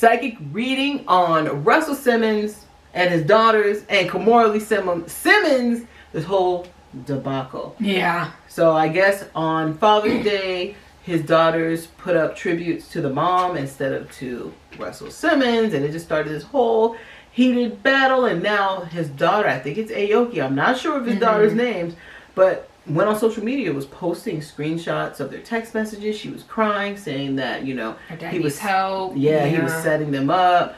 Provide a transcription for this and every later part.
psychic reading on Russel Simmons and his daughters and Kimora Lee Simmons, this whole debacle. Yeah. So I guess on Father's Day, his daughters put up tributes to the mom instead of to Russel Simmons, and it just started this whole heated battle. And now his daughter, I think it's Aoki, I'm not sure of his daughter's names, but went on social media, was posting screenshots of their text messages. She was crying, saying that, you know, he was help. Yeah, he was setting them up,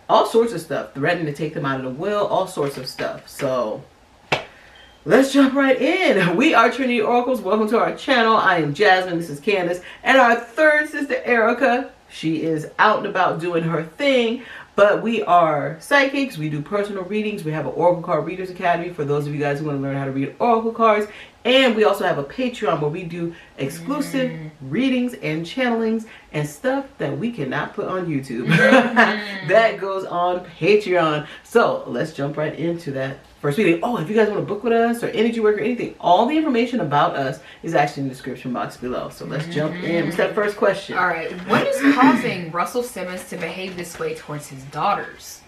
all sorts of stuff, threatening to take them out of the will, all sorts of stuff. So let's jump right in. We are Trinity Oracles. Welcome to our channel. I am Jasmine. This is Candace. And our third sister, Erica. She is out and about doing her thing. But we are psychics. We do personal readings. We have an Oracle Card Readers Academy for those of you guys who want to learn how to read Oracle cards. And we also have a Patreon where we do exclusive readings and channelings and stuff that we cannot put on YouTube. That goes on Patreon. So let's jump right into that first reading. Oh, if you guys want to book with us or energy work or anything, all the information about us is actually in the description box below. So let's jump in. What's that first question? All right. What is causing Russel Simmons to behave this way towards his daughters?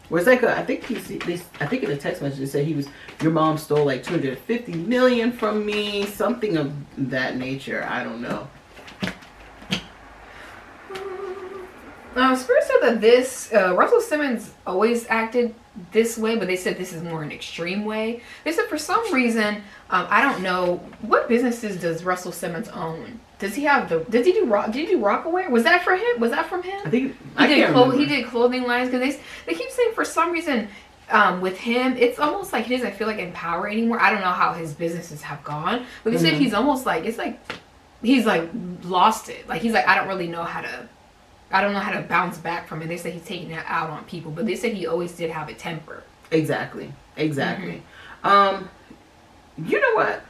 Where's like I think in the text message it said your mom stole like 250 million from me, something of that nature. I don't know. Spirit said that this Russel Simmons always acted this way, but they said this is more an extreme way. They said for some reason, I don't know, what businesses does Russell Simmons own? Does he have did he do Rockaway? Was that for him? Was that from him? I think he did clothing lines, because they keep saying for some reason with him it's almost like he doesn't feel like Empower anymore. I don't know how his businesses have gone, but they said he's almost like he's like lost it. Like he's like I don't know how to bounce back from it. They say he's taking it out on people, but they said he always did have a temper. Exactly. You know what?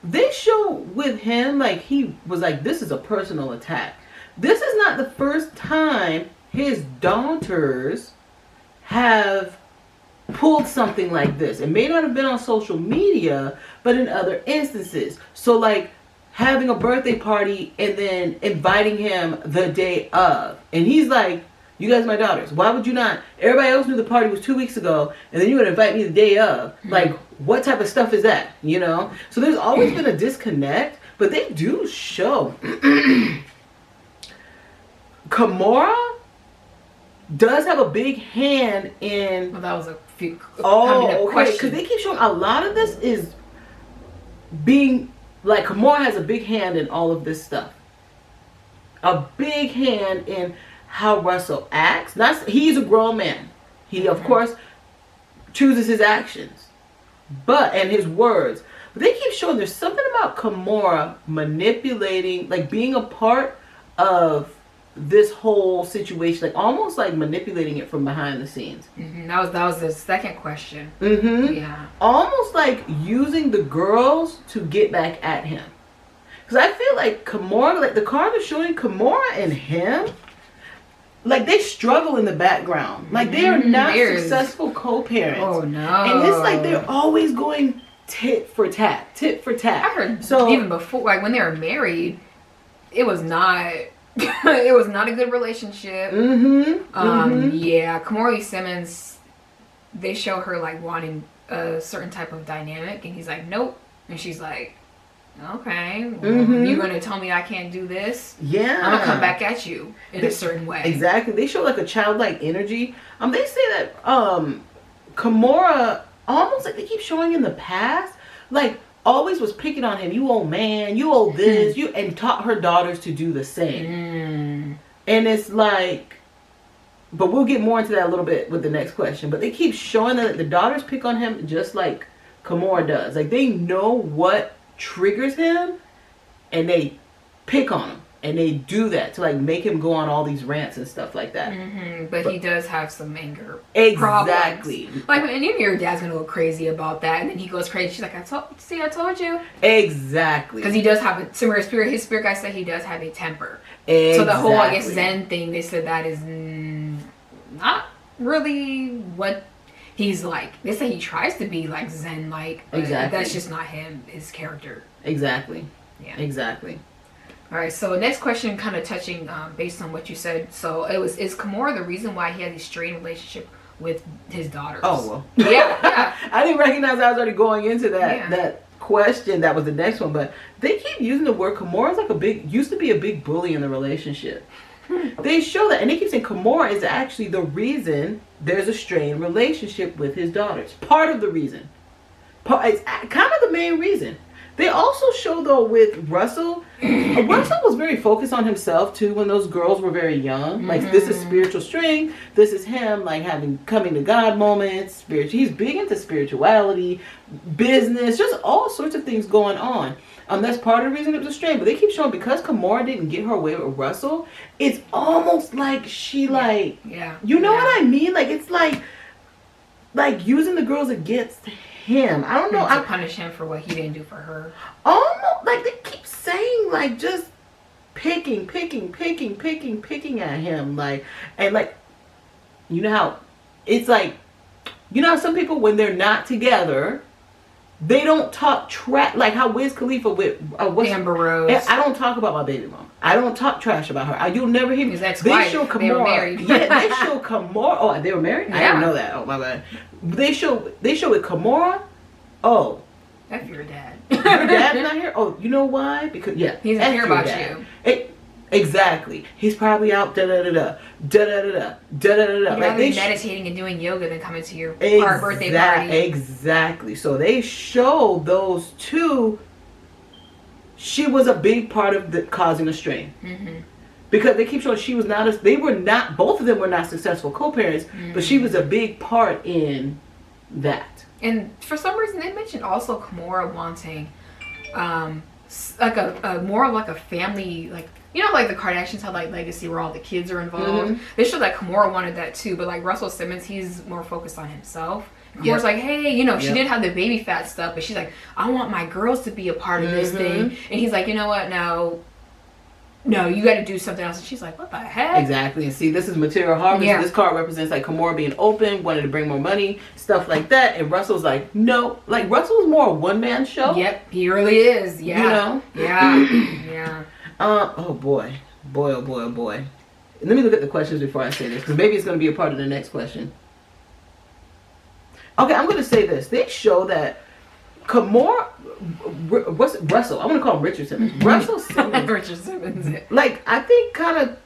They show with him, like, he was like, this is a personal attack. This is not the first time his daughters have pulled something like this. It may not have been on social media, but in other instances. So, like, having a birthday party and then inviting him the day of. And he's like, you guys are my daughters. Why would you not? Everybody else knew the party was 2 weeks ago, and then you would invite me the day of. Like, what type of stuff is that? You know? So there's always been a disconnect, but they do show. Kimora does have a big hand in... Well, that was a few... Oh, okay. Because they keep showing a lot of this is being... Like, Kimora has a big hand in all of this stuff. A big hand in how Russell acts. He's a grown man. He, of course, chooses his actions. And his words. But they keep showing there's something about Kimora manipulating, like being a part of this whole situation. Like almost like manipulating it from behind the scenes. That was the second question. Yeah. Almost like using the girls to get back at him. Because I feel like Kimora, like the card is showing Kimora and him, like they struggle in the background. Like they are not successful co-parents. Oh no. And it's like they're always going tit for tat. I heard even before, like when they were married, it was not it was not a good relationship. Yeah, Kimora Lee Simmons, they show her like wanting a certain type of dynamic, and he's like, nope. And she's like, okay, you're gonna tell me I can't do this? Yeah, I'm gonna come back at you in a certain way. Exactly. They show like a childlike energy. They say that Kimora, almost like they keep showing in the past, like always was picking on him. You old man, you old this, and taught her daughters to do the same. And it's like, but we'll get more into that a little bit with the next question. But they keep showing that the daughters pick on him just like Kimora does. Like they know what triggers him, and they pick on him, and they do that to like make him go on all these rants and stuff like that. But he does have some anger exactly problems. Like when your dad's gonna go crazy about that, and then he goes crazy. She's like, I told you. Exactly. Because he does have a similar spirit. His spirit guy said he does have a temper. Exactly. So the whole, I guess, Zen thing, they said that is not really what he's like. They say he tries to be like Zen like. Exactly. That's just not him, his character. Exactly. Yeah. Exactly. All right, so next question, kind of touching based on what you said. So it was, is Kimura the reason why he had this strained relationship with his daughters? Oh, well. Yeah. I didn't recognize I was already going into that question. That was the next one, but they keep using the word Kimura is like used to be a big bully in the relationship. They show that, and they keep saying Kimura is actually the reason there's a strained relationship with his daughters. Part of the reason. It's kind of the main reason. They also show, though, with Russell, Russell was very focused on himself, too, when those girls were very young. Like, this is spiritual strength. This is him, like, having coming to God moments. He's big into spirituality, business, just all sorts of things going on. That's part of the reason it was a strain. But they keep showing, because Kimura didn't get her way with Russell, it's almost like she, like, you know what I mean? Like, it's like using the girls against him. I don't know. To punish him for what he didn't do for her. Almost like they keep saying, like, just picking at him, like, and like, you know how it's like, you know how some people, when they're not together, they don't talk trash, like how Wiz Khalifa with Amber Rose. I don't talk about my baby mom. I don't talk trash about her. You'll never hear me. They show Kimura. They were married. Yeah, they show Kimura. Oh, they were married? Yeah. I didn't know that. Oh my bad. They show with Kimura. Oh, that's your dad. Your dad's not here. Oh, you know why? Because he doesn't care about you. Exactly. He's probably out da da da da da da da da da da. Like they meditating and doing yoga, then coming to your birthday party. Exactly. So they show those two. She was a big part of causing a strain. Because they keep showing both of them were not successful co-parents, but she was a big part in that. And for some reason, they mentioned also Kimura wanting, like a more like a family, like, you know, like the Kardashians had like legacy where all the kids are involved. They showed that Kimura wanted that too, but like Russel Simmons, he's more focused on himself. Kimura's like, hey, you know, she did have the baby fat stuff, but she's like, I want my girls to be a part of this thing. And he's like, you know what, no, you got to do something else. And she's like, what the heck? Exactly. And see, this is material harvest. This card represents like Kimura being open, wanted to bring more money, stuff like that. And Russell's like, no. Like, Russell's more a one-man show. Yep, he really is. Yeah. You know? Yeah. Oh, boy. Boy, oh, boy, oh, boy. Let me look at the questions before I say this, because maybe it's going to be a part of the next question. Okay, I'm going to say this. They show that Russell, I'm going to call him Richard Simmons. Russell Simmons. Richard Simmons. Like, I think kind of,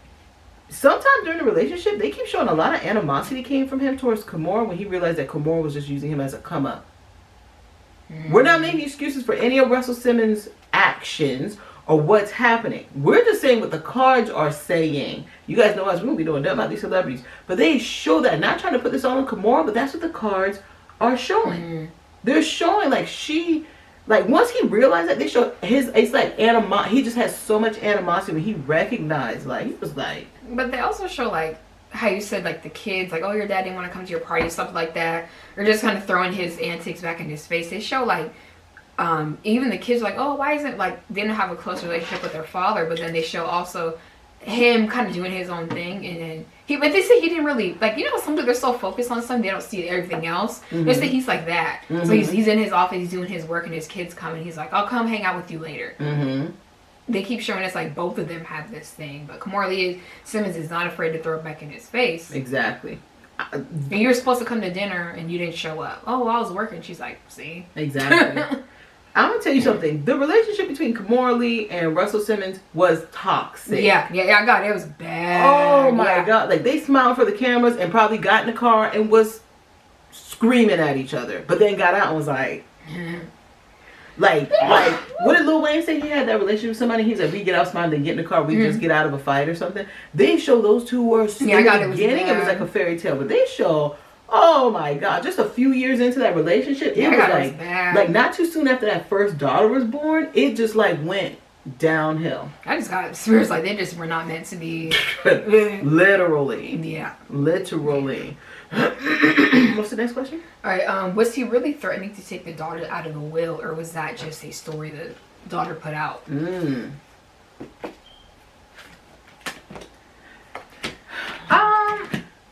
sometime during the relationship, they keep showing a lot of animosity came from him towards Kimura when he realized that Kimura was just using him as a come-up. We're not making excuses for any of Russell Simmons' actions or what's happening. We're just saying what the cards are saying. You guys know us, we won't be doing nothing about these celebrities. But they show that, not trying to put this all on Kimura, but that's what the cards are showing. They're showing like once he realized that, they show it's like he just has so much animosity when he recognized, like, he was like. But they also show like how you said, like, the kids, like, oh, your dad didn't want to come to your party, something like that, or just kind of throwing his antics back in his face. They show like even the kids are like, oh, why isn't, like, they didn't have a close relationship with their father, but then they show also him kind of doing his own thing, and then but they say he didn't really, like, you know, sometimes they're so focused on something they don't see everything else. They say he's like that. So he's in his office, he's doing his work, and his kids come, and he's like, I'll come hang out with you later. They keep showing us like both of them have this thing, but Kimura Simmons is not afraid to throw it back in his face. Exactly. And you were supposed to come to dinner and you didn't show up. Oh, well, I was working. She's like, see? Exactly. I'm gonna tell you something. The relationship between Kimura and Russell Simmons was toxic. Yeah, I got it. It was bad. Oh my god! Like, they smiled for the cameras and probably got in the car and was screaming at each other, but then got out and was like, like, what did Lil Wayne say? He had that relationship with somebody. He's like, we get out smiling, then get in the car, we just get out of a fight or something. They show those two were I got it. It was like a fairy tale, but they show. Oh my god, just a few years into that relationship, it was like not too soon after that first daughter was born, it just like went downhill. I just got spirits like they just were not meant to be. Literally. Yeah. Literally. What's the next question? Alright, was he really threatening to take the daughter out of the will, or was that just a story the daughter put out?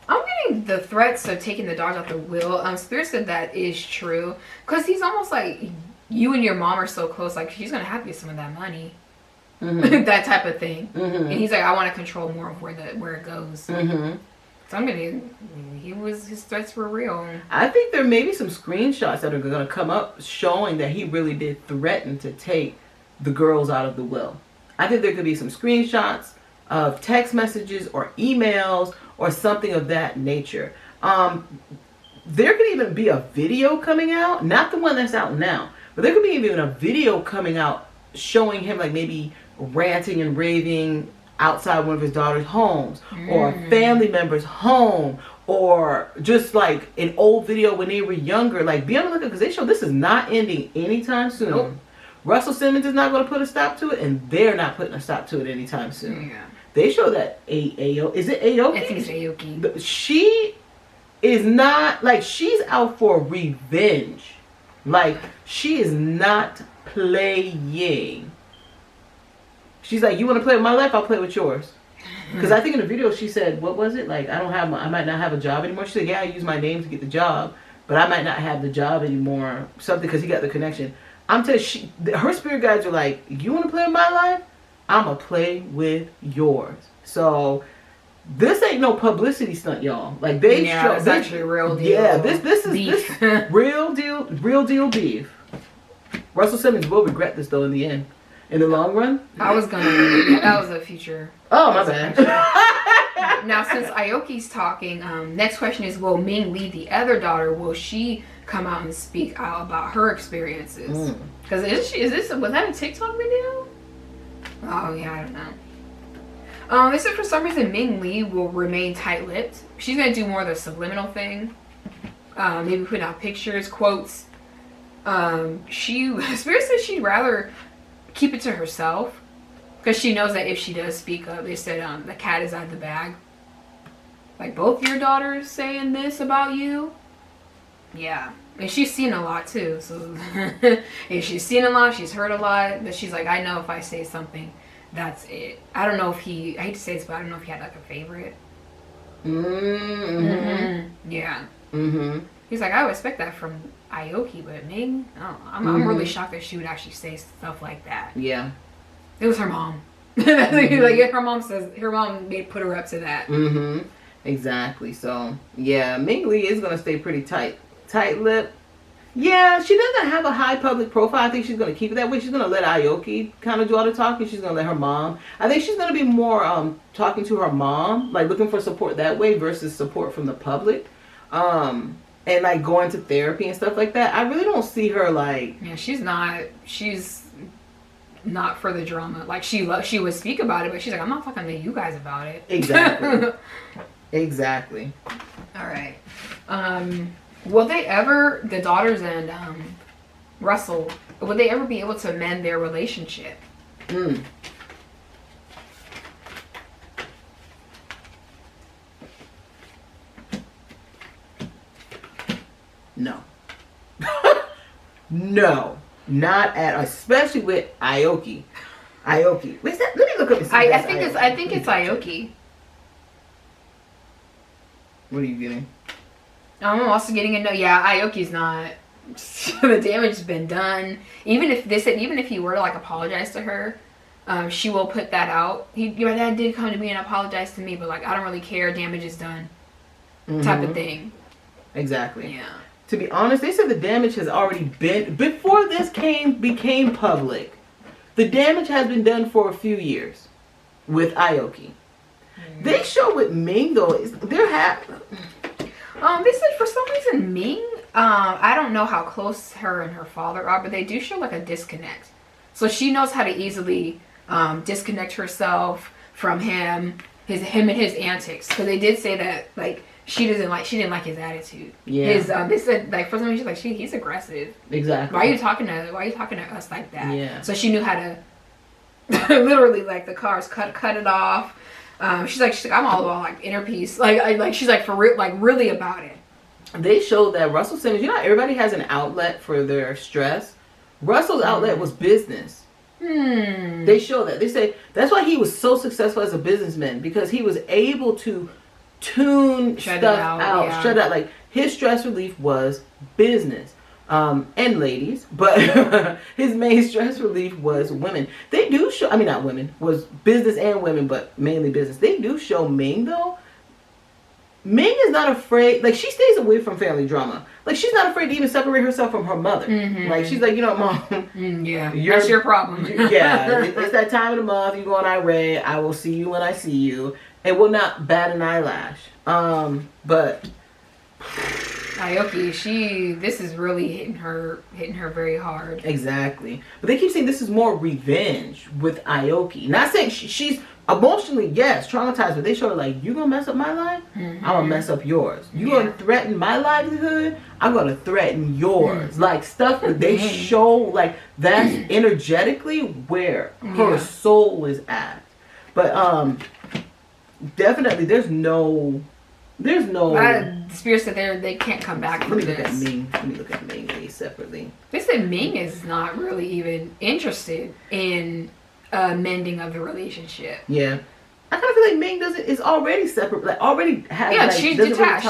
I'm getting the threats of taking the daughter out the will. Spirit said that is true, because he's almost like, you and your mom are so close, like, she's gonna have to get some of that money. that type of thing. And he's like, I want to control more of where it goes. So his threats were real. I think there may be some screenshots that are going to come up showing that he really did threaten to take the girls out of the will. I think there could be some screenshots of text messages or emails or something of that nature. There could even be a video coming out, not the one that's out now, but there could be even a video coming out showing him like maybe ranting and raving outside one of his daughter's homes or a family member's home, or just like an old video when they were younger. Like, be on the lookout, because they show this is not ending anytime soon. Nope. Russell Simmons is not going to put a stop to it, and they're not putting a stop to it anytime soon. Yeah. They show that is it Aoki? I think it's Aoki. She is not, like, she's out for revenge. Like, she is not playing. She's like, you want to play with my life? I'll play with yours. Because I think in the video she said, what was it? Like, I might not have a job anymore. She said, yeah, I use my name to get the job, but I might not have the job anymore. Something, because he got the connection. I'm telling you, her spirit guides are like, you want to play with my life? I'm going to play with yours. So, this ain't no publicity stunt, y'all. Like, they show, it's actually real deal. Yeah, this is real deal beef. Russell Simmons will regret this, though, in the end. In the long run? That was a future. Oh, my bad. Now, since Aoki's talking, next question is, will Ming Lee, the other daughter, will she come out and speak out about her experiences? Because was that a TikTok video? Oh, yeah, I don't know. They said for some reason Ming Lee will remain tight-lipped. She's going to do more of the subliminal thing. Maybe put out pictures, quotes. Spirit says she'd rather keep it to herself, because she knows that if she does speak up, they said the cat is out of the bag. Like, both your daughters saying this about you? Yeah. And she's seen a lot too, so if she's seen a lot, she's heard a lot, but she's like, I know if I say something, that's it. I don't know if I hate to say this, but I don't know if he had like a favorite. Yeah. He's like, I would expect that from Aoki, but Ming, oh, I'm really shocked that she would actually say stuff like that. Yeah. It was her mom. Like, her mom says, her mom put her up to that. Exactly. So, yeah, Ming Lee is going to stay pretty tight-lipped. Yeah, she doesn't have a high public profile. I think she's going to keep it that way. She's going to let Aoki kind of do all the talking. She's going to let her mom. I think she's going to be more talking to her mom, like looking for support that way versus support from the public. And like going to therapy and stuff like that. I really don't see her like... Yeah, she's not for the drama. Like, she would speak about it, but she's like, I'm not talking to you guys about it. Exactly. Exactly. All right. Will they ever, the daughters and Russell, will they ever be able to mend their relationship? No. No. Not at, especially with Aoki. Wait, let me look up and see. I think it's Aoki. What are you getting? I'm also getting a no. Yeah, Aoki's not. The damage has been done. Even if he were to like apologize to her, she will put that out. My dad did come to me and apologize to me, but like, I don't really care. Damage is done. Type of thing. Exactly. Yeah. To be honest, they said the damage has already been, before this became public, the damage has been done for a few years with Aoki. They show with Ming though, they said for some reason Ming, I don't know how close her and her father are, but they do show like a disconnect. So she knows how to easily disconnect herself from him and his antics. Because they did say that like, she didn't like his attitude. Yeah. They said like for some reason she's like he's aggressive. Exactly. Why are you talking to us like that? Yeah. So she knew how to literally like the cars cut it off. She's like I'm all about like inner peace. Like she's like for real, like really about it. They showed that Russell Simmons, you know, everybody has an outlet for their stress. Russell's outlet was business. They show that. They say that's why he was so successful as a businessman, because he was able to tune stuff out. Shut out. Like, his stress relief was business. and ladies, but his main stress relief was women. They do show, I mean not women, was business and women, but mainly business. They do show Ming though. Ming is not afraid, like she stays away from family drama. Like she's not afraid to even separate herself from her mother. Like she's like, you know, Mom, that's your problem. It's that time of the month, you go on irate, I will see you when I see you. It will not bat an eyelash. But Aoki, this is really hitting her very hard. Exactly. But they keep saying this is more revenge with Aoki. Not saying she's emotionally, yes, traumatized, but they show her like, you gonna mess up my life? I'm gonna mess up yours. You gonna threaten my livelihood? I'm gonna threaten yours. Like stuff that they show, like that's energetically where her soul is at. But definitely there's no Spears said they can't come back from this. Let me look at Ming separately. They said Ming is not really even interested in mending of the relationship. Yeah. I kind of feel like Ming is already separate, like already has. Yeah, like, she's detached.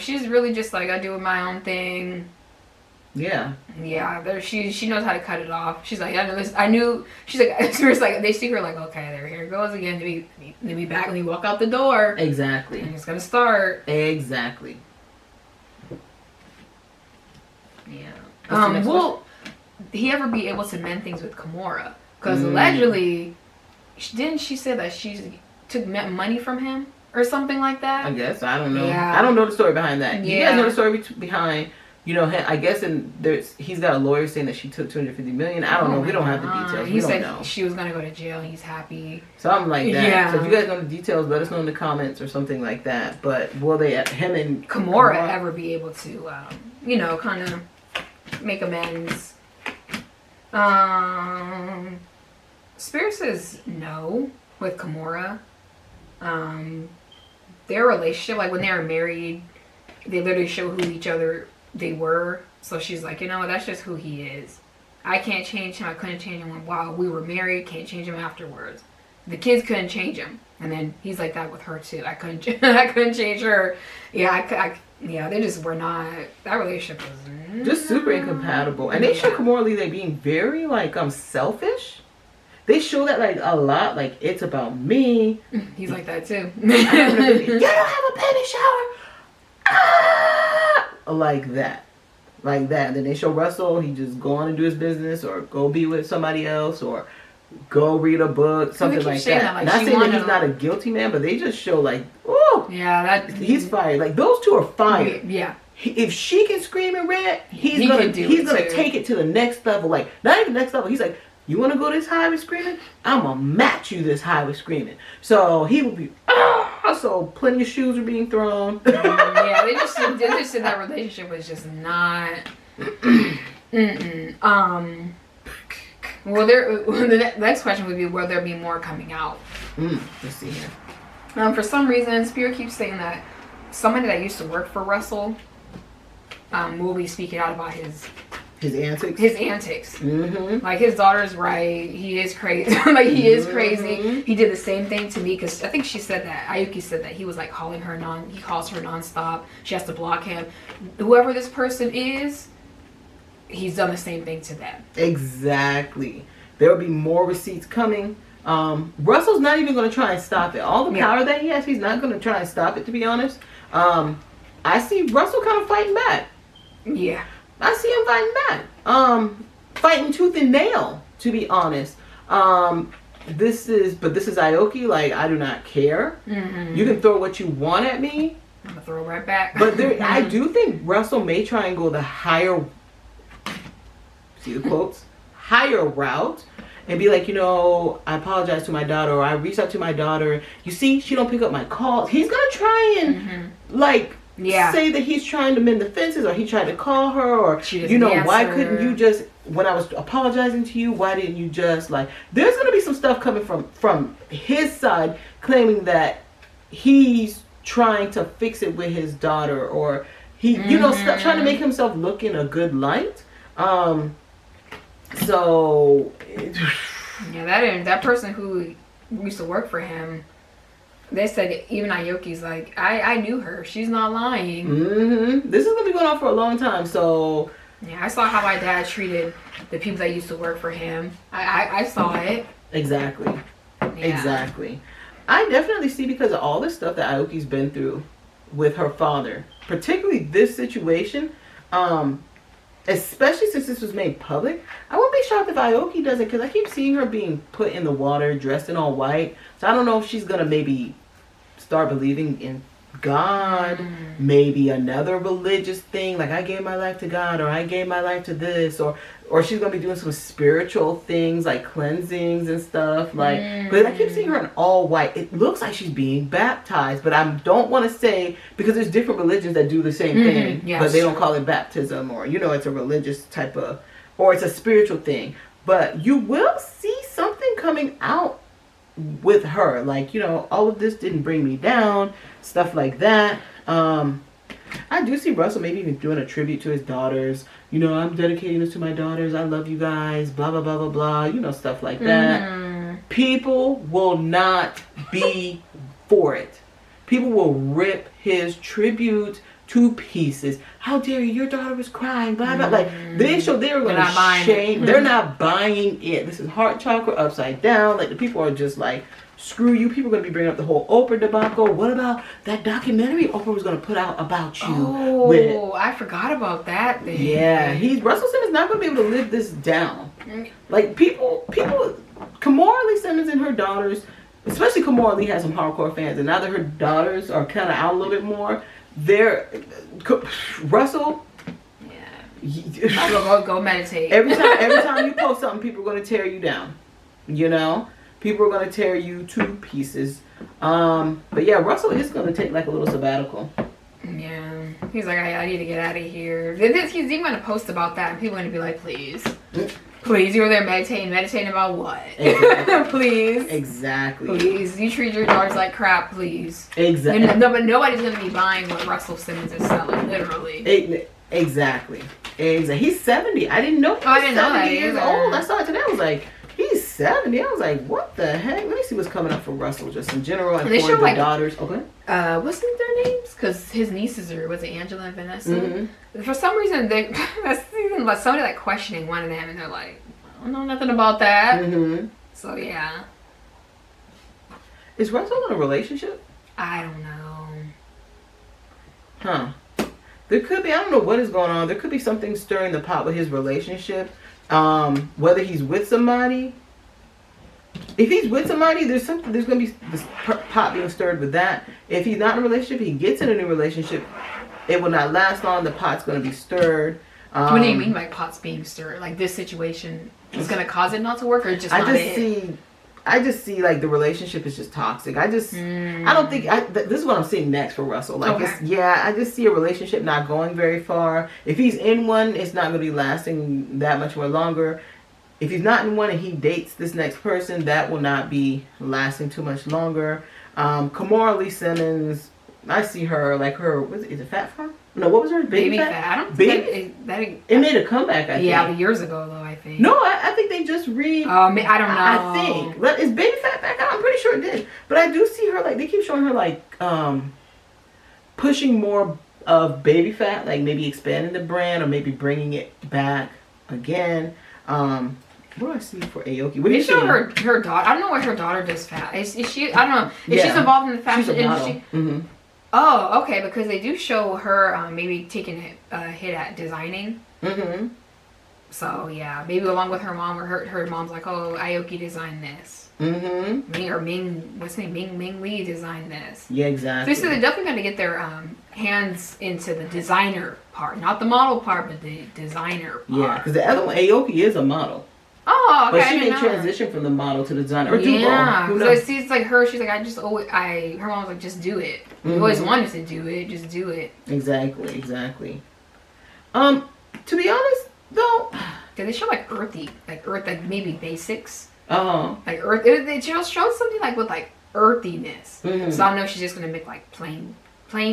She's really just like, I do my own thing. Yeah. Yeah, she knows how to cut it off. She's like, I knew. She's like, Spears like they see her like, okay, here it goes again. Let me back. Let me walk out the door. Exactly. And it's gonna start. Exactly. Yeah. Will he ever be able to mend things with Kimura? Because allegedly, didn't she say that she took money from him or something like that? I guess I don't know. Yeah. I don't know the story behind that. Yeah. You guys know the story behind. You know, I guess he's got a lawyer saying that she took $250 million. I don't know. We don't have the details. He we said don't know. She was gonna go to jail. He's happy. Something like that. Yeah. So if you guys know the details, let us know in the comments or something like that. But will him and Kimura ever be able to, kind of make amends? Spears says no with Kimura. Their relationship, like when they were married, they literally show who each other they were. So she's like, that's just who he is. I can't change him. I couldn't change him while we were married. Can't change him afterwards. The kids couldn't change him. And then he's like that with her too. I couldn't change her. Yeah, they just were not. That relationship was just super incompatible. And they show Kimura Lee being very like selfish. They show that like a lot. Like it's about me. He's like that too. You don't have a baby shower. Like that. And then they show Russell, he just go on and do his business or go be with somebody else or go read a book, something like that. Not saying that he's not a guilty man, but they just show like, oh, yeah, he's fired. Like those two are fired. Yeah. If she can scream and rant, he's gonna take it to the next level. Like not even next level. He's like, you want to go this high with screaming? I'm gonna match you this high with screaming. So he would be. So plenty of shoes were being thrown. Yeah, they just said that relationship was just not. Well, the next question would be, will there be more coming out? Let's see here. For some reason, Spear keeps saying that somebody that used to work for Russell will be speaking out about his antics. Like his daughter's right. He is crazy. He is crazy. He did the same thing to me because I think she said that Aoki said that he was like calling her he calls her nonstop. She has to block him. Whoever this person is, he's done the same thing to them. Exactly. There will be more receipts coming. Russell's not even going to try and stop it. All the power that he has, he's not going to try and stop it, to be honest. I see Russell kind of fighting back. Yeah. I see him fighting back. Fighting tooth and nail, to be honest. This is Aoki. Like, I do not care. You can throw what you want at me. I'm gonna throw it right back. But I do think Russell may try and go the higher, see the quotes, higher route. And be like, I apologize to my daughter, or I reached out to my daughter. You see, she don't pick up my calls. He's gonna try and say that he's trying to mend the fences, or he tried to call her, or why couldn't you just, when I was apologizing to you, why didn't you just there's gonna be some stuff coming from his side claiming that he's trying to fix it with his daughter, or he trying to make himself look in a good light. So that person who used to work for him, they said even Aoki's like, I knew her. She's not lying. This is gonna be going on for a long time. So Yeah, I saw how my dad treated the people that used to work for him. I saw it. Exactly. Yeah. Exactly. I definitely see, because of all the stuff that Aoki's been through with her father, particularly this situation, especially since this was made public, I wouldn't be shocked if Aoki does it, because I keep seeing her being put in the water, dressed in all white. So I don't know if she's going to maybe start believing in God, maybe another religious thing, like I gave my life to God, or I gave my life to this, or she's gonna be doing some spiritual things like cleansings and stuff. Like, but I keep seeing her in all white. It looks like she's being baptized, but I don't want to say, because there's different religions that do the same thing, yes, but they don't call it baptism, or it's a religious type of, or it's a spiritual thing. But you will see something coming out with her, like, all of this didn't bring me down, stuff like that. I do see Russell maybe even doing a tribute to his daughters. I'm dedicating this to my daughters, I love you guys, blah blah blah blah blah, stuff like that. People will not be for it. People will rip his tribute to pieces. How dare you, your daughter was crying, blah blah. Like, they're going to shame. They're not buying it. This is heart chakra upside down. Like, the people are just like, screw you. People are going to be bringing up the whole Oprah debacle. What about that documentary Oprah was going to put out about you? Oh, I forgot about that thing. Yeah, Russell Simmons not going to be able to live this down. Like, people, Kimora Lee Simmons and her daughters, especially Kimora Lee has some hardcore fans, and now that her daughters are kind of out a little bit more, Russell. Yeah. Go meditate. Every time you post something, people are going to tear you down. People are going to tear you to pieces. But yeah, Russell is going to take like a little sabbatical. Yeah. He's like, I need to get out of here. He's even going to post about that, and people are going to be like, please. Please, you were there meditating about what? Exactly. Please. Exactly. Please, you treat your daughters like crap, please. Exactly. But nobody's going to be buying what Russell Simmons is selling, literally. Exactly. He's 70. I didn't know he was 70 years old. I saw it today. I was like, he's 70. I was like, what the heck? Let me see what's coming up for Russell, just in general, and for the daughters. Okay. What's their names? Because his nieces was it Angela and Vanessa? For some reason, somebody like questioning one of them, and they're like, I don't know nothing about that. So yeah. Is Russell in a relationship? I don't know. Huh. There could be. I don't know what is going on. There could be something stirring the pot with his relationship. Whether he's with somebody. If he's with somebody, there's going to be this pot being stirred with that. If he's not in a relationship, he gets in a new relationship, it will not last long. The pot's going to be stirred. What do you mean by pots being stirred? Like, this situation is going to cause it not to work, or just I just see like the relationship is just toxic. I don't think this is what I'm seeing next for Russell. Like, I just see a relationship not going very far. If he's in one, it's not going to be lasting that much more longer. If he's not in one and he dates this next person, that will not be lasting too much longer. Kimora Lee Simmons, I see her like her. Is it Fat Farm? No, what was her? Baby Fat? I don't think it made a comeback, I think. Yeah, years ago though, I think. No, I think they just I don't know. I think. Is Baby Fat back out? I'm pretty sure it did. But I do see her, like, they keep showing her, like, pushing more of Baby Fat, like maybe expanding the brand or maybe bringing it back again. What do I see for Aoki? What do you see? Her daughter. I don't know what her daughter does. Is she? I don't know. If she's involved in the fashion industry. Mm-hmm. Oh, okay. Because they do show her maybe taking a hit at designing. Mm-hmm. So yeah, maybe along with her mom, or her mom's like, oh, Aoki designed this. Mm-hmm. What's his name? Ming Lee designed this. Yeah, exactly. So they're definitely going to get their hands into the designer part, not the model part, but the designer part. Yeah, because the other one, Aoki, is a model. Oh, okay. But she may transition from the model to the designer, or do both. Yeah, so it seems like her. She's like, her mom was like, just do it. You always wanted to do it, just do it. Exactly. To be honest, though, did they show like Earth, like maybe basics? Like Earth. It just showed something like with like earthiness. So I know she's just gonna make like plain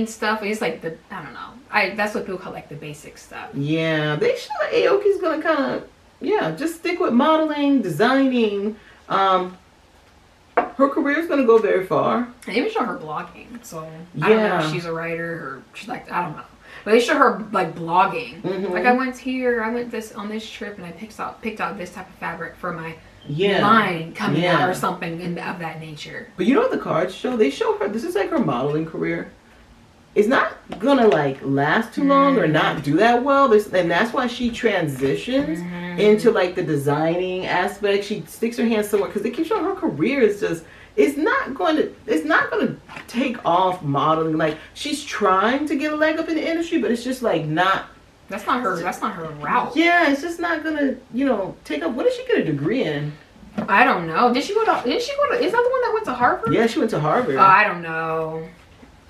stuff. It's like I don't know. That's what people call like the basic stuff. Yeah, they show that Aoki's gonna kind of just stick with modeling, designing. Her career's gonna go very far. They even show her blogging. So I don't know if she's a writer or she's like, I don't know. But they show her like blogging. Like I went here, I went on this trip, and I picked out this type of fabric for my line coming out or something of that nature. But you know what the cards show? They show her, this is like her modeling career. It's not gonna like last too long or not do that well. And that's why she transitions into like the designing aspect. She sticks her hand somewhere because they keep showing her career is just, it's not gonna take off modeling. Like she's trying to get a leg up in the industry, but it's just like not. That's not her route. Yeah, it's just not gonna, take up. What did she get a degree in? I don't know. Didn't she go to? Is that the one that went to Harvard? Yeah, she went to Harvard. Oh, I don't know.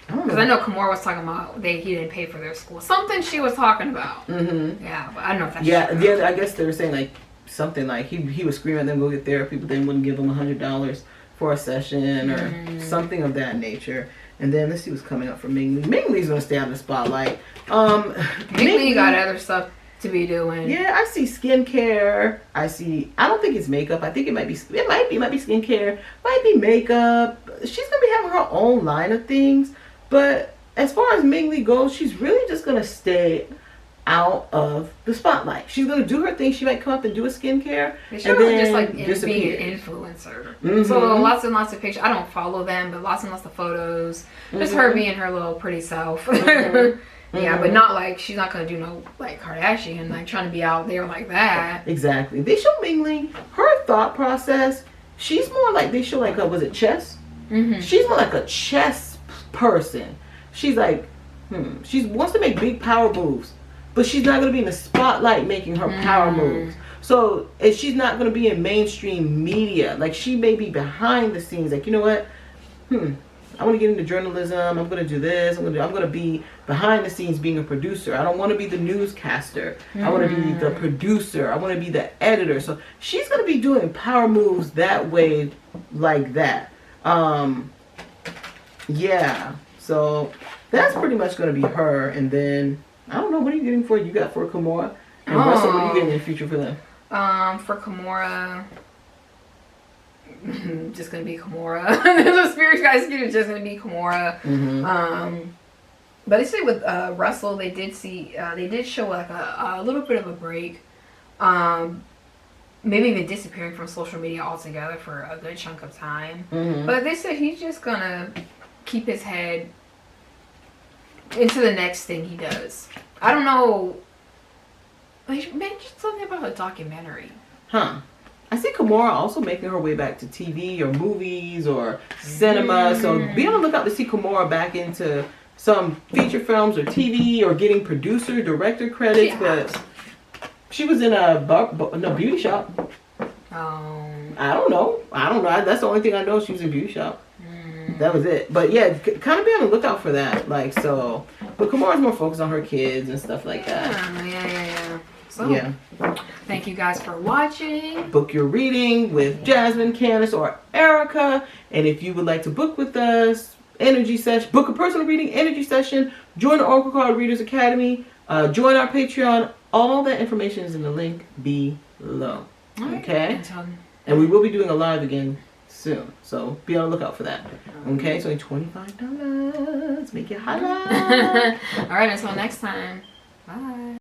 Because I know Kimura was talking about he didn't pay for their school. Something she was talking about. Yeah, but I don't know if that's true. Yeah, I guess they were saying like something like he was screaming at them go get therapy, but they wouldn't give them $100 for a session or something of that nature. And then let's see what's coming up for Ming Lee. Ming Lee's gonna stay on the spotlight. Ming Lee got other stuff to be doing. Yeah, I see skincare. I don't think it's makeup. I think it might be skincare. Might be makeup. She's gonna be having her own line of things. But as far as Ming Lee goes, she's really just going to stay out of the spotlight. She's going to do her thing. She might come up and do a skincare. They show her just like being an influencer. So lots and lots of pictures. I don't follow them, but lots and lots of photos. Just her being her little pretty self. Yeah, but not like, she's not going to do no like Kardashian, like trying to be out there like that. Exactly. They show Ming Lee, her thought process, she's more like, they show like, was it chess? She's more like a chess person. She's like, she wants to make big power moves, but she's not going to be in the spotlight making her power moves. So she's not going to be in mainstream media. Like she may be behind the scenes. Like, you know what? I want to get into journalism. I'm going to do this. I'm going to be behind the scenes being a producer. I don't want to be the newscaster. I want to be the producer. I want to be the editor. So she's going to be doing power moves that way, like that. Yeah, so that's pretty much going to be her. And then, I don't know, what are you getting for? You got for Kimura? And Russell, what are you getting in the future for them? For Kimura, just going to be Kimura. The spirit guys is just going to be Kimura. But they say with Russell, they did show like a little bit of a break. Maybe even disappearing from social media altogether for a good chunk of time. But they said he's just going to keep his head into the next thing he does. I don't know. Maybe just something about a documentary. I see Kimura also making her way back to TV or movies or cinema. So be on the lookout to see Kimura back into some feature films or TV or getting producer, director credits. But she was in a beauty shop. I don't know. That's the only thing I know. She was in beauty shop. That was it. But yeah, kind of be on the lookout for that. Like, so, but Kimura's more focused on her kids and stuff like that. Yeah. So, thank you guys for watching. Book your reading with Jasmine, Candace, or Erica. And if you would like to book with us, energy session, book a personal reading, energy session, join the Oracle Card Readers Academy, join our Patreon. All that information is in the link below. Okay? And we will be doing a live again soon. So be on the lookout for that. Okay? It's only $25. Make it holla. Alright, until next time. Bye.